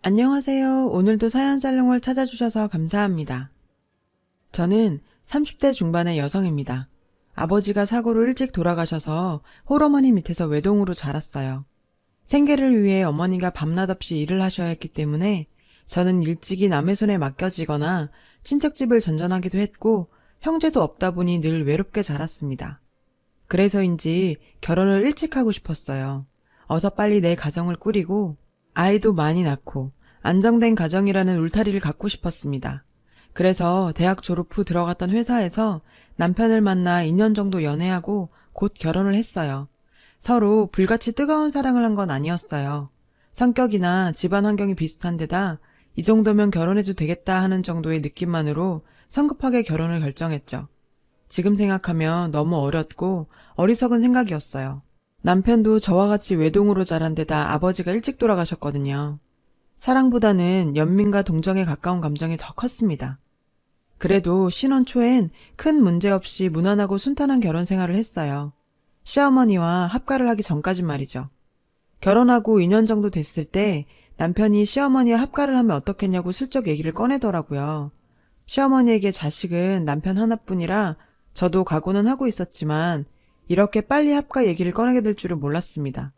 안녕하세요. 오늘도 사연살롱을 찾아주셔서 감사합니다. 저는 30대 중반의 여성입니다. 아버지가 사고로 일찍 돌아가셔서 홀어머니 밑에서 외동으로 자랐어요. 생계를 위해 어머니가 밤낮 없이 일을 하셔야 했기 때문에 저는 일찍이 남의 손에 맡겨지거나 친척집을 전전하기도 했고 형제도 없다 보니 늘 외롭게 자랐습니다. 그래서인지 결혼을 일찍 하고 싶었어요. 어서 빨리 내 가정을 꾸리고 아이도 많이 낳고 안정된 가정이라는 울타리를 갖고 싶었습니다. 그래서 대학 졸업 후 들어갔던 회사에서 남편을 만나 2년 정도 연애하고 곧 결혼을 했어요. 서로 불같이 뜨거운 사랑을 한 건 아니었어요. 성격이나 집안 환경이 비슷한 데다 이 정도면 결혼해도 되겠다 하는 정도의 느낌만으로 성급하게 결혼을 결정했죠. 지금 생각하면 너무 어렸고 어리석은 생각이었어요. 남편도 저와 같이 외동으로 자란 데다 아버지가 일찍 돌아가셨거든요. 사랑보다는 연민과 동정에 가까운 감정이 더 컸습니다. 그래도 신혼 초엔 큰 문제 없이 무난하고 순탄한 결혼 생활을 했어요. 시어머니와 합가를 하기 전까진 말이죠. 결혼하고 2년 정도 됐을 때 남편이 시어머니와 합가를 하면 어떻겠냐고 슬쩍 얘기를 꺼내더라고요. 시어머니에게 자식은 남편 하나뿐이라 저도 각오는 하고 있었지만 이렇게 빨리 합가 얘기를 꺼내게 될 줄은 몰랐습니다.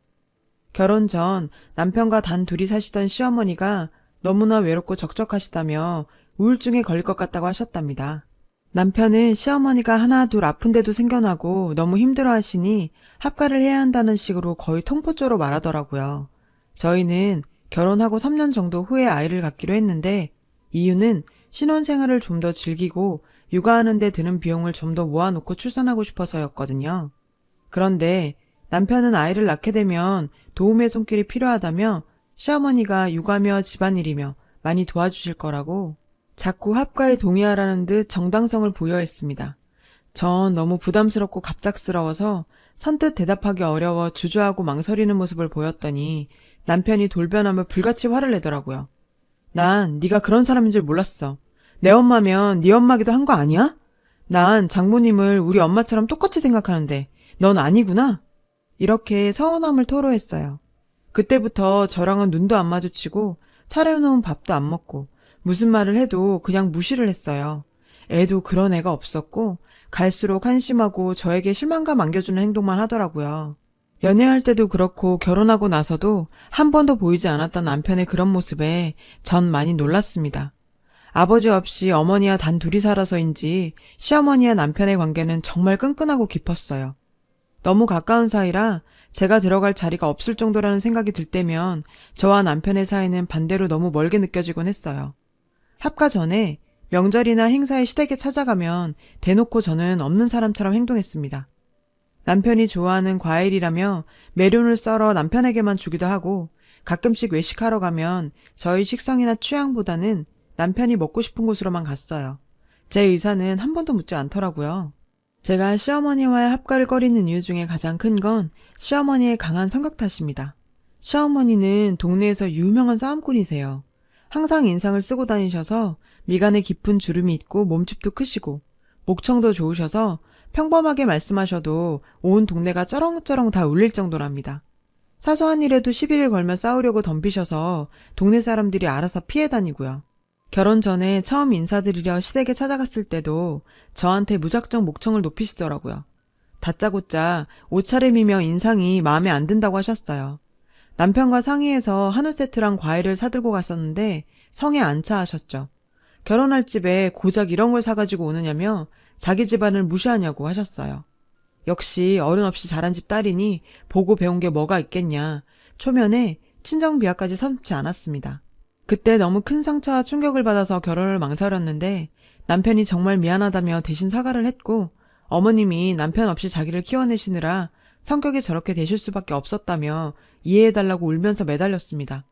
결혼 전 남편과 단 둘이 사시던 시어머니가 너무나 외롭고 적적하시다며 우울증에 걸릴 것 같다고 하셨답니다. 남편은 시어머니가 하나 둘 아픈데도 생겨나고 너무 힘들어하시니 합가를 해야 한다는 식으로 거의 통포조로 말하더라고요. 저희는 결혼하고 3년 정도 후에 아이를 갖기로 했는데 이유는 신혼생활을 좀 더 즐기고 육아하는 데 드는 비용을 좀 더 모아놓고 출산하고 싶어서였거든요. 그런데 남편은 아이를 낳게 되면 도움의 손길이 필요하다며 시어머니가 육아며 집안일이며 많이 도와주실 거라고 자꾸 합가에 동의하라는 듯 정당성을 부여했습니다. 전 너무 부담스럽고 갑작스러워서 선뜻 대답하기 어려워 주저하고 망설이는 모습을 보였더니 남편이 돌변하며 불같이 화를 내더라고요. 난 네가 그런 사람인 줄 몰랐어. 내 엄마면 네 엄마기도 한 거 아니야? 난 장모님을 우리 엄마처럼 똑같이 생각하는데 넌 아니구나? 이렇게 서운함을 토로했어요. 그때부터 저랑은 눈도 안 마주치고 차려놓은 밥도 안 먹고 무슨 말을 해도 그냥 무시를 했어요. 애도 그런 애가 없었고 갈수록 한심하고 저에게 실망감 안겨주는 행동만 하더라고요. 연애할 때도 그렇고 결혼하고 나서도 한 번도 보이지 않았던 남편의 그런 모습에 전 많이 놀랐습니다. 아버지 없이 어머니와 단 둘이 살아서인지 시어머니와 남편의 관계는 정말 끈끈하고 깊었어요. 너무 가까운 사이라 제가 들어갈 자리가 없을 정도라는 생각이 들 때면 저와 남편의 사이는 반대로 너무 멀게 느껴지곤 했어요. 합가 전에 명절이나 행사에 시댁에 찾아가면 대놓고 저는 없는 사람처럼 행동했습니다. 남편이 좋아하는 과일이라며 메론을 썰어 남편에게만 주기도 하고 가끔씩 외식하러 가면 저희 식성이나 취향보다는 남편이 먹고 싶은 곳으로만 갔어요. 제 의사는 한 번도 묻지 않더라고요. 제가 시어머니와의 합가를 꺼리는 이유 중에 가장 큰 건 시어머니의 강한 성격 탓입니다. 시어머니는 동네에서 유명한 싸움꾼이세요. 항상 인상을 쓰고 다니셔서 미간에 깊은 주름이 있고 몸집도 크시고 목청도 좋으셔서 평범하게 말씀하셔도 온 동네가 쩌렁쩌렁 다 울릴 정도랍니다. 사소한 일에도 시비를 걸며 싸우려고 덤비셔서 동네 사람들이 알아서 피해 다니고요. 결혼 전에 처음 인사드리려 시댁에 찾아갔을 때도 저한테 무작정 목청을 높이시더라고요. 다짜고짜 옷차림이며 인상이 마음에 안 든다고 하셨어요. 남편과 상의해서 한우 세트랑 과일을 사들고 갔었는데 성에 안 차 하셨죠. 결혼할 집에 고작 이런 걸 사가지고 오느냐며 자기 집안을 무시하냐고 하셨어요. 역시 어른 없이 자란 집 딸이니 보고 배운 게 뭐가 있겠냐. 초면에 친정 비하까지 서슴지 않았습니다. 그때 너무 큰 상처와 충격을 받아서 결혼을 망설였는데 남편이 정말 미안하다며 대신 사과를 했고 어머님이 남편 없이 자기를 키워내시느라 성격이 저렇게 되실 수밖에 없었다며 이해해달라고 울면서 매달렸습니다.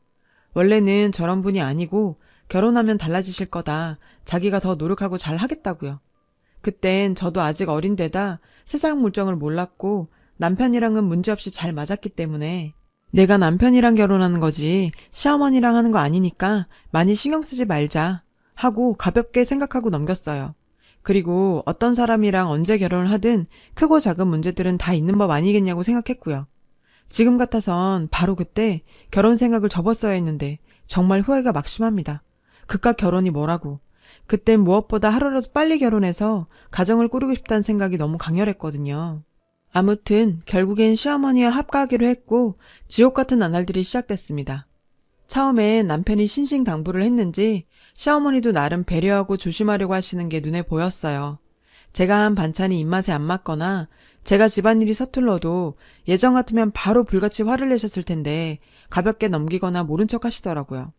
원래는 저런 분이 아니고 결혼하면 달라지실 거다. 자기가 더 노력하고 잘 하겠다고요. 그땐 저도 아직 어린 데다 세상 물정을 몰랐고 남편이랑은 문제없이 잘 맞았기 때문에 내가 남편이랑 결혼하는 거지 시어머니랑 하는 거 아니니까 많이 신경 쓰지 말자 하고 가볍게 생각하고 넘겼어요. 그리고 어떤 사람이랑 언제 결혼을 하든 크고 작은 문제들은 다 있는 법 아니겠냐고 생각했고요. 지금 같아선 바로 그때 결혼 생각을 접었어야 했는데 정말 후회가 막심합니다. 그깟 결혼이 뭐라고. 그땐 무엇보다 하루라도 빨리 결혼해서 가정을 꾸리고 싶다는 생각이 너무 강렬했거든요. 아무튼 결국엔 시어머니와 합가하기로 했고 지옥 같은 나날들이 시작됐습니다. 처음엔 남편이 신신당부를 했는지 시어머니도 나름 배려하고 조심하려고 하시는 게 눈에 보였어요. 제가 한 반찬이 입맛에 안 맞거나 제가 집안일이 서툴러도 예전 같으면 바로 불같이 화를 내셨을 텐데 가볍게 넘기거나 모른 척 하시더라고요.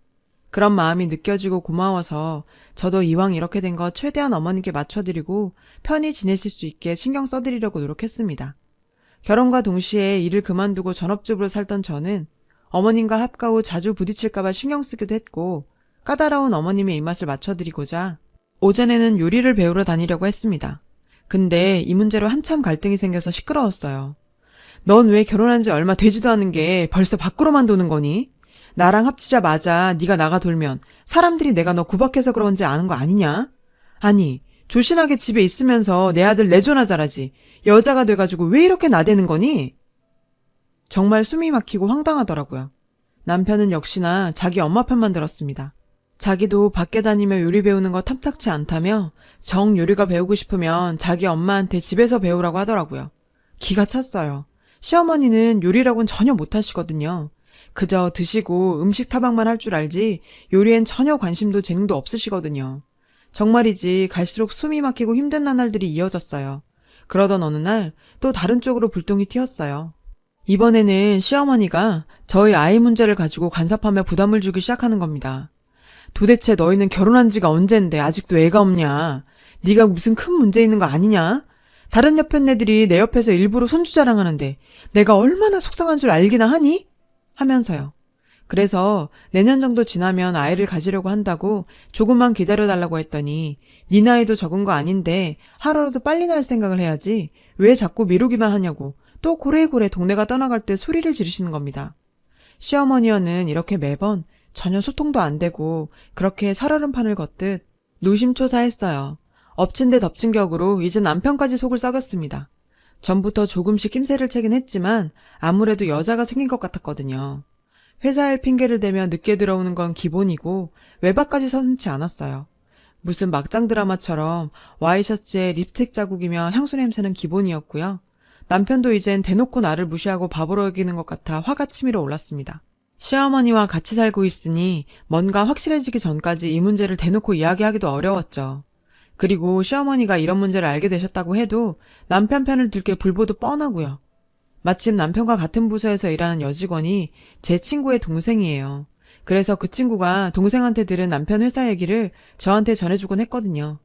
그런 마음이 느껴지고 고마워서 저도 이왕 이렇게 된 거 최대한 어머님께 맞춰드리고 편히 지내실 수 있게 신경 써드리려고 노력했습니다. 결혼과 동시에 일을 그만두고 전업주부로 살던 저는 어머님과 합가 후 자주 부딪힐까봐 신경 쓰기도 했고 까다로운 어머님의 입맛을 맞춰드리고자 오전에는 요리를 배우러 다니려고 했습니다. 근데 이 문제로 한참 갈등이 생겨서 시끄러웠어요. 넌 왜 결혼한 지 얼마 되지도 않은 게 벌써 밖으로만 도는 거니? 나랑 합치자마자 네가 나가 돌면 사람들이 내가 너 구박해서 그런지 아는 거 아니냐? 아니, 조신하게 집에 있으면서 내 아들 내조나 잘하지. 여자가 돼가지고 왜 이렇게 나대는 거니? 정말 숨이 막히고 황당하더라고요. 남편은 역시나 자기 엄마 편만 들었습니다. 자기도 밖에 다니며 요리 배우는 거 탐탁치 않다며 정 요리가 배우고 싶으면 자기 엄마한테 집에서 배우라고 하더라고요. 기가 찼어요. 시어머니는 요리라고는 전혀 못하시거든요. 그저 드시고 음식 타박만 할 줄 알지 요리엔 전혀 관심도 재능도 없으시거든요. 정말이지 갈수록 숨이 막히고 힘든 나날들이 이어졌어요. 그러던 어느 날 또 다른 쪽으로 불똥이 튀었어요. 이번에는 시어머니가 저희 아이 문제를 가지고 간섭하며 부담을 주기 시작하는 겁니다. 도대체 너희는 결혼한 지가 언젠데 아직도 애가 없냐? 네가 무슨 큰 문제 있는 거 아니냐? 다른 옆에 애들이 내 옆에서 일부러 손주 자랑하는데 내가 얼마나 속상한 줄 알기나 하니? 하면서요. 그래서 내년 정도 지나면 아이를 가지려고 한다고 조금만 기다려달라고 했더니 네 나이도 적은 거 아닌데 하루라도 빨리 날 생각을 해야지 왜 자꾸 미루기만 하냐고 또 고래고래 동네가 떠나갈 때 소리를 지르시는 겁니다. 시어머니와는 이렇게 매번 전혀 소통도 안 되고 그렇게 살얼음판을 걷듯 노심초사했어요. 엎친 데 덮친 격으로 이제 남편까지 속을 썩였습니다. 전부터 조금씩 낌새를 채긴 했지만 아무래도 여자가 생긴 것 같았거든요. 회사 일 핑계를 대며 늦게 들어오는 건 기본이고 외박까지 서슴지 않았어요. 무슨 막장 드라마처럼 와이셔츠에 립스틱 자국이며 향수 냄새는 기본이었고요. 남편도 이젠 대놓고 나를 무시하고 바보로 여기는 것 같아 화가 치밀어 올랐습니다. 시어머니와 같이 살고 있으니 뭔가 확실해지기 전까지 이 문제를 대놓고 이야기하기도 어려웠죠. 그리고 시어머니가 이런 문제를 알게 되셨다고 해도 남편 편을 들 게 불보듯 뻔하고요. 마침 남편과 같은 부서에서 일하는 여직원이 제 친구의 동생이에요. 그래서 그 친구가 동생한테 들은 남편 회사 얘기를 저한테 전해주곤 했거든요.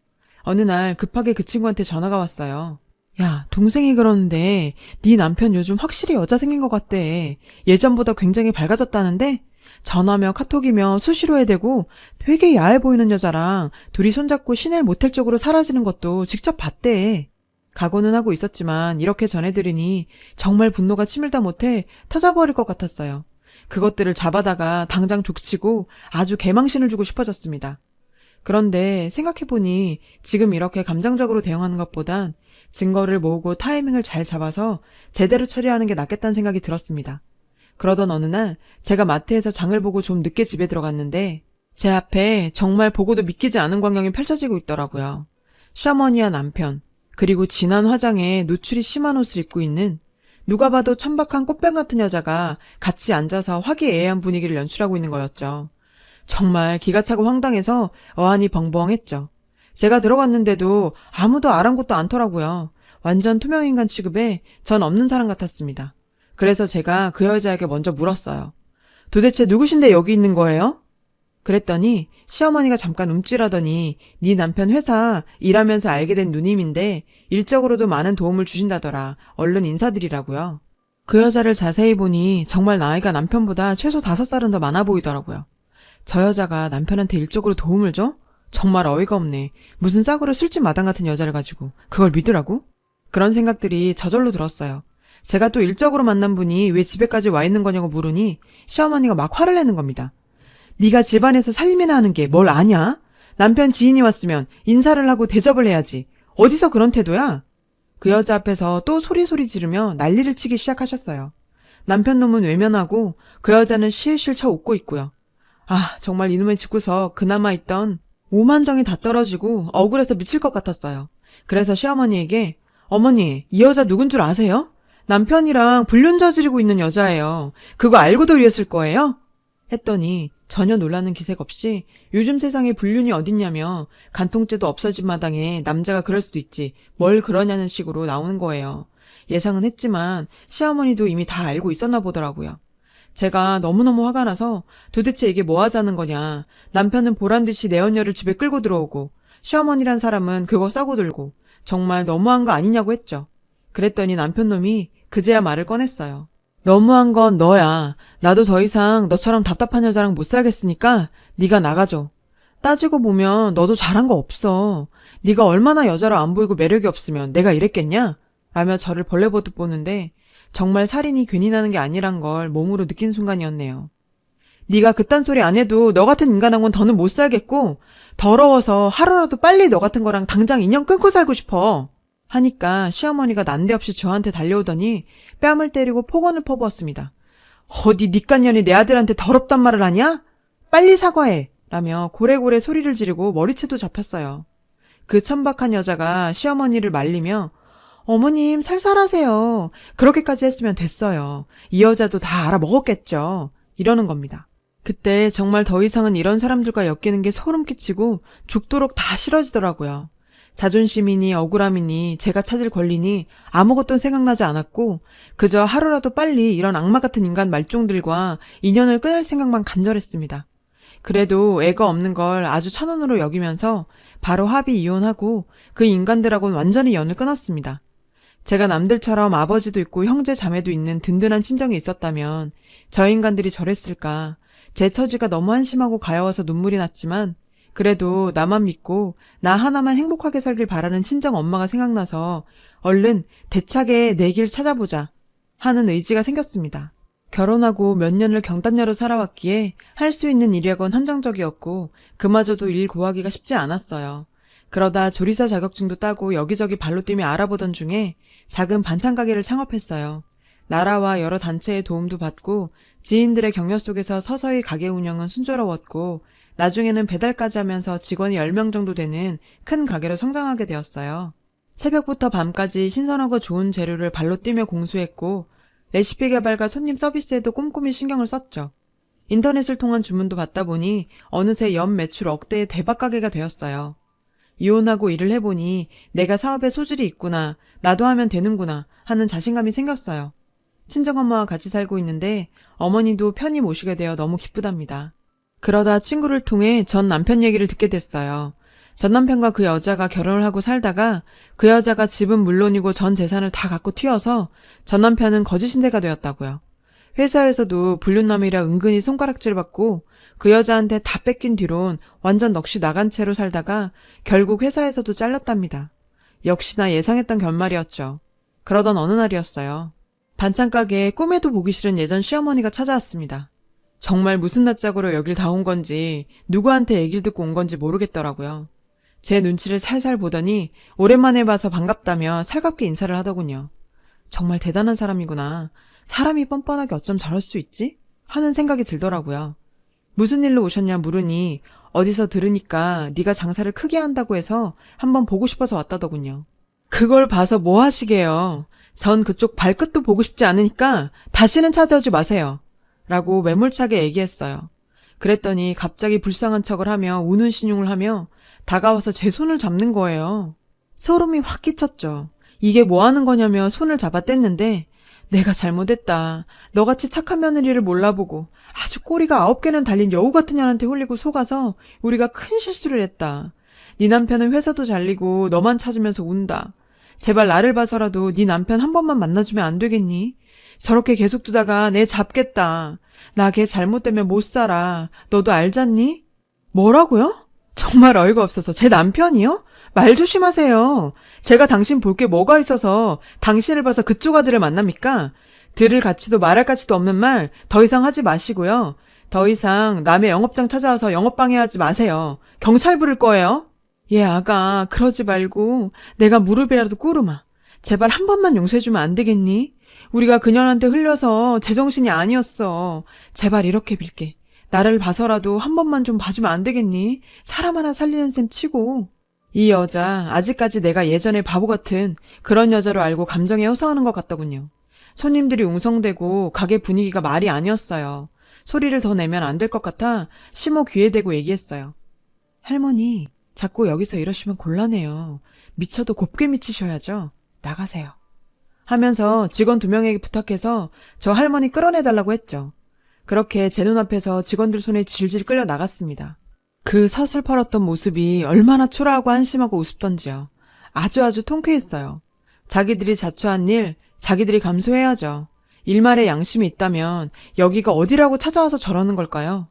어느 날 급하게 그 친구한테 전화가 왔어요. 야, 동생이 그러는데 네 남편 요즘 확실히 여자 생긴 것 같대. 예전보다 굉장히 밝아졌다는데? 전화며 카톡이며 수시로 해대고 되게 야해 보이는 여자랑 둘이 손잡고 시내를 모텔 쪽으로 사라지는 것도 직접 봤대. 각오는 하고 있었지만 이렇게 전해드리니 정말 분노가 치밀다 못해 터져버릴 것 같았어요. 그것들을 잡아다가 당장 족치고 아주 개망신을 주고 싶어졌습니다. 그런데 생각해보니 지금 이렇게 감정적으로 대응하는 것보단 증거를 모으고 타이밍을 잘 잡아서 제대로 처리하는 게 낫겠다는 생각이 들었습니다. 그러던 어느 날 제가 마트에서 장을 보고 좀 늦게 집에 들어갔는데 제 앞에 정말 보고도 믿기지 않은 광경이 펼쳐지고 있더라고요. 시어머니와 남편, 그리고 진한 화장에 노출이 심한 옷을 입고 있는 누가 봐도 천박한 꽃뱀 같은 여자가 같이 앉아서 화기애애한 분위기를 연출하고 있는 거였죠. 정말 기가 차고 황당해서 어안이 벙벙했죠. 제가 들어갔는데도 아무도 아랑곳도 않더라고요. 완전 투명인간 취급에 전 없는 사람 같았습니다. 그래서 제가 그 여자에게 먼저 물었어요. 도대체 누구신데 여기 있는 거예요? 그랬더니 시어머니가 잠깐 움찔하더니 네 남편 회사 일하면서 알게 된 누님인데 일적으로도 많은 도움을 주신다더라. 얼른 인사드리라고요. 그 여자를 자세히 보니 정말 나이가 남편보다 최소 5살은 더 많아 보이더라고요. 저 여자가 남편한테 일적으로 도움을 줘? 정말 어이가 없네. 무슨 싸구려 술집 마당 같은 여자를 가지고 그걸 믿으라고? 그런 생각들이 저절로 들었어요. 제가 또 일적으로 만난 분이 왜 집에까지 와 있는 거냐고 물으니 시어머니가 막 화를 내는 겁니다. 네가 집안에서 살림이나 하는 게 뭘 아냐? 남편 지인이 왔으면 인사를 하고 대접을 해야지. 어디서 그런 태도야? 그 여자 앞에서 또 소리 지르며 난리를 치기 시작하셨어요. 남편 놈은 외면하고 그 여자는 실실 쳐 웃고 있고요. 정말 이놈의 집구석 그나마 있던 오만정이 다 떨어지고 억울해서 미칠 것 같았어요. 그래서 시어머니에게 어머니, 이 여자 누군 줄 아세요? 남편이랑 불륜 저지르고 있는 여자예요. 그거 알고도 이랬을 거예요? 했더니 전혀 놀라는 기색 없이 요즘 세상에 불륜이 어딨냐며 간통죄도 없어진 마당에 남자가 그럴 수도 있지 뭘 그러냐는 식으로 나오는 거예요. 예상은 했지만 시어머니도 이미 다 알고 있었나 보더라고요. 제가 너무너무 화가 나서 도대체 이게 뭐 하자는 거냐. 남편은 보란듯이 내 언녀를 집에 끌고 들어오고 시어머니란 사람은 그거 싸고 들고 정말 너무한 거 아니냐고 했죠. 그랬더니 남편놈이 그제야 말을 꺼냈어요. 너무한 건 너야. 나도 더 이상 너처럼 답답한 여자랑 못 살겠으니까 네가 나가줘. 따지고 보면 너도 잘한 거 없어. 네가 얼마나 여자로 안 보이고 매력이 없으면 내가 이랬겠냐? 라며 저를 벌레 보듯 보는데 정말 살인이 괜히 나는 게 아니란 걸 몸으로 느낀 순간이었네요. 네가 그딴 소리 안 해도 너 같은 인간하고는 더는 못 살겠고 더러워서 하루라도 빨리 너 같은 거랑 당장 인연 끊고 살고 싶어. 하니까 시어머니가 난데없이 저한테 달려오더니 뺨을 때리고 폭언을 퍼부었습니다. 어디 니깟 년이 내 아들한테 더럽단 말을 하냐? 빨리 사과해! 라며 고래고래 소리를 지르고 머리채도 잡혔어요. 그 천박한 여자가 시어머니를 말리며 어머님 살살하세요. 그렇게까지 했으면 됐어요. 이 여자도 다 알아먹었겠죠. 이러는 겁니다. 그때 정말 더 이상은 이런 사람들과 엮이는 게 소름 끼치고 죽도록 다 싫어지더라고요. 자존심이니 억울함이니 제가 찾을 권리니 아무것도 생각나지 않았고 그저 하루라도 빨리 이런 악마 같은 인간 말종들과 인연을 끊을 생각만 간절했습니다. 그래도 애가 없는 걸 아주 천운으로 여기면서 바로 합의 이혼하고 그 인간들하고는 완전히 연을 끊었습니다. 제가 남들처럼 아버지도 있고 형제 자매도 있는 든든한 친정이 있었다면 저 인간들이 저랬을까. 제 처지가 너무 한심하고 가여워서 눈물이 났지만 그래도 나만 믿고 나 하나만 행복하게 살길 바라는 친정 엄마가 생각나서 얼른 대차게 내 길 찾아보자 하는 의지가 생겼습니다. 결혼하고 몇 년을 경단녀로 살아왔기에 할 수 있는 일이라곤 한정적이었고 그마저도 일 구하기가 쉽지 않았어요. 그러다 조리사 자격증도 따고 여기저기 발로 뛰며 알아보던 중에 작은 반찬 가게를 창업했어요. 나라와 여러 단체의 도움도 받고 지인들의 격려 속에서 서서히 가게 운영은 순조로웠고 나중에는 배달까지 하면서 직원이 10명 정도 되는 큰 가게로 성장하게 되었어요. 새벽부터 밤까지 신선하고 좋은 재료를 발로 뛰며 공수했고 레시피 개발과 손님 서비스에도 꼼꼼히 신경을 썼죠. 인터넷을 통한 주문도 받다 보니 어느새 연 매출 억대의 대박 가게가 되었어요. 이혼하고 일을 해보니 내가 사업에 소질이 있구나, 나도 하면 되는구나 하는 자신감이 생겼어요. 친정엄마와 같이 살고 있는데 어머니도 편히 모시게 되어 너무 기쁘답니다. 그러다 친구를 통해 전 남편 얘기를 듣게 됐어요. 전 남편과 그 여자가 결혼을 하고 살다가 그 여자가 집은 물론이고 전 재산을 다 갖고 튀어서 전 남편은 거지 신세가 되었다고요. 회사에서도 불륜남이라 은근히 손가락질 받고 그 여자한테 다 뺏긴 뒤론 완전 넋이 나간 채로 살다가 결국 회사에서도 잘렸답니다. 역시나 예상했던 결말이었죠. 그러던 어느 날이었어요. 반찬 가게에 꿈에도 보기 싫은 예전 시어머니가 찾아왔습니다. 정말 무슨 낯짝으로 여길 다 온 건지 누구한테 얘기를 듣고 온 건지 모르겠더라고요. 제 눈치를 살살 보더니 오랜만에 봐서 반갑다며 살갑게 인사를 하더군요. 정말 대단한 사람이구나. 사람이 뻔뻔하게 어쩜 저럴 수 있지? 하는 생각이 들더라고요. 무슨 일로 오셨냐 물으니 어디서 들으니까 네가 장사를 크게 한다고 해서 한번 보고 싶어서 왔다더군요. 그걸 봐서 뭐 하시게요. 전 그쪽 발끝도 보고 싶지 않으니까 다시는 찾아오지 마세요. 라고 매몰차게 얘기했어요. 그랬더니 갑자기 불쌍한 척을 하며 우는 신용을 하며 다가와서 제 손을 잡는 거예요. 소름이 확 끼쳤죠. 이게 뭐 하는 거냐며 손을 잡아 뗐는데 내가 잘못했다. 너같이 착한 며느리를 몰라보고 아주 꼬리가 9개는 달린 여우 같은 년한테 홀리고 속아서 우리가 큰 실수를 했다. 네 남편은 회사도 잘리고 너만 찾으면서 운다. 제발 나를 봐서라도 네 남편 한 번만 만나주면 안 되겠니? 저렇게 계속 두다가 내 잡겠다. 나 걔 잘못되면 못 살아. 너도 알잖니? 뭐라고요? 정말 어이가 없어서 제 남편이요? 말 조심하세요. 제가 당신 볼 게 뭐가 있어서 당신을 봐서 그쪽 아들을 만납니까? 들을 가치도 말할 가치도 없는 말 더 이상 하지 마시고요. 더 이상 남의 영업장 찾아와서 영업방해하지 마세요. 경찰 부를 거예요. 예, 아가, 그러지 말고 내가 무릎이라도 꿇으마. 제발 한 번만 용서해주면 안 되겠니? 우리가 그년한테 흘려서 제정신이 아니었어. 제발 이렇게 빌게. 나를 봐서라도 한 번만 좀 봐주면 안 되겠니? 사람 하나 살리는 셈 치고. 이 여자 아직까지 내가 예전에 바보 같은 그런 여자로 알고 감정에 호소하는 것 같더군요. 손님들이 웅성대고 가게 분위기가 말이 아니었어요. 소리를 더 내면 안 될 것 같아 시모 귀에 대고 얘기했어요. 할머니, 자꾸 여기서 이러시면 곤란해요. 미쳐도 곱게 미치셔야죠. 나가세요. 하면서 직원 2명에게 부탁해서 저 할머니 끌어내달라고 했죠. 그렇게 제 눈앞에서 직원들 손에 질질 끌려 나갔습니다. 그 서슬퍼렇던 모습이 얼마나 초라하고 한심하고 우습던지요. 아주 통쾌했어요. 자기들이 자초한 일, 자기들이 감수해야죠. 일말의 양심이 있다면 여기가 어디라고 찾아와서 저러는 걸까요?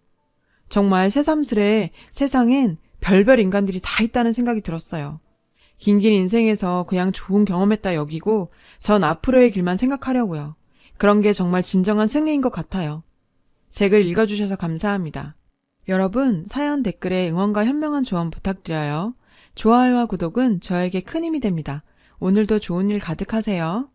정말 새삼스레 세상엔 별별 인간들이 다 있다는 생각이 들었어요. 긴긴 인생에서 그냥 좋은 경험했다 여기고 전 앞으로의 길만 생각하려고요. 그런 게 정말 진정한 승리인 것 같아요. 제 글 읽어주셔서 감사합니다. 여러분, 사연 댓글에 응원과 현명한 조언 부탁드려요. 좋아요와 구독은 저에게 큰 힘이 됩니다. 오늘도 좋은 일 가득하세요.